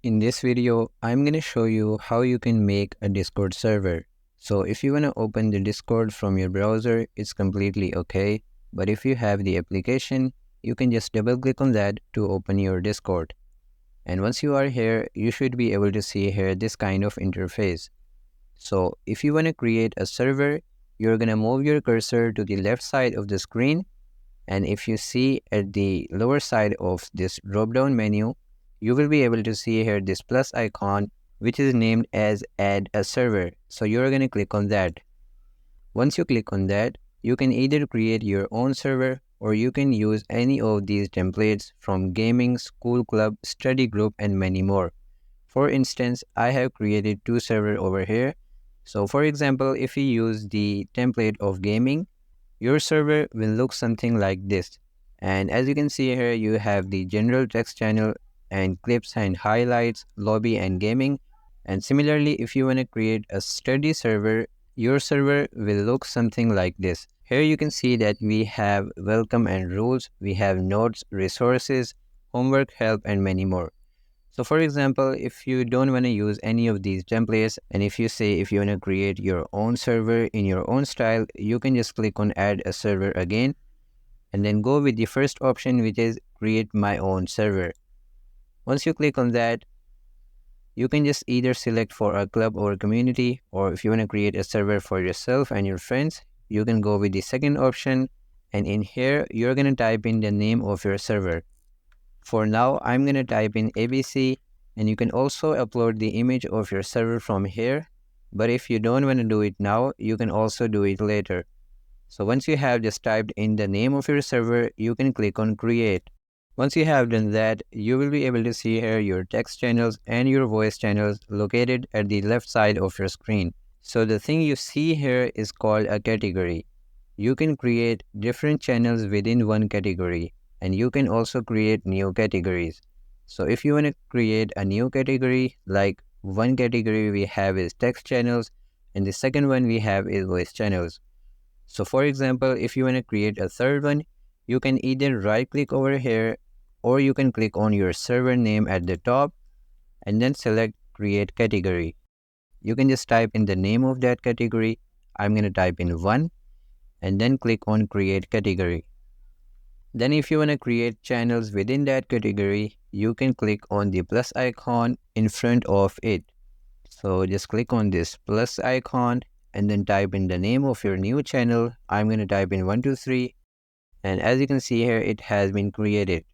In this video, I'm going to show you how you can make a Discord server. So if you want to open the Discord from your browser, it's completely okay. But if you have the application, you can just double click on that to open your Discord. And once you are here, you should be able to see here this kind of interface. So if you want to create a server, you're going to move your cursor to the left side of the screen. And if you see at the lower side of this drop-down menu, you will be able to see here this plus icon, which is named as add a server. So you're going to click on that. Once you click on that, you can either create your own server or you can use any of these templates from gaming, school club, study group, and many more. For instance, I have created two servers over here. So for example, if you use the template of gaming, your server will look something like this. And as you can see here, you have the general text channel and clips and highlights, lobby and gaming. And similarly, if you want to create a study server, your server will look something like this. Here you can see that we have welcome and rules, we have notes, resources, homework, help, and many more. So for example, if you don't want to use any of these templates, and if you say if you want to create your own server in your own style, you can just click on add a server again, and then go with the first option, which is create my own server. Once you click on that, you can just either select for a club or a community, or if you want to create a server for yourself and your friends, you can go with the second option, and in here, you're going to type in the name of your server. For now, I'm going to type in ABC, and you can also upload the image of your server from here. But if you don't want to do it now, you can also do it later. So once you have just typed in the name of your server, you can click on create. Once you have done that, you will be able to see here your text channels and your voice channels located at the left side of your screen. So the thing you see here is called a category. You can create different channels within one category, and you can also create new categories. So if you want to create a new category, like one category we have is text channels, and the second one we have is voice channels. So for example, if you want to create a third one, you can either right click over here, or you can click on your server name at the top and then select create category. You can just type in the name of that category. I'm going to type in 1 and then click on create category. Then if you want to create channels within that category, you can click on the plus icon in front of it. So just click on this plus icon and then type in the name of your new channel. I'm going to type in 123, and as you can see here, it has been created.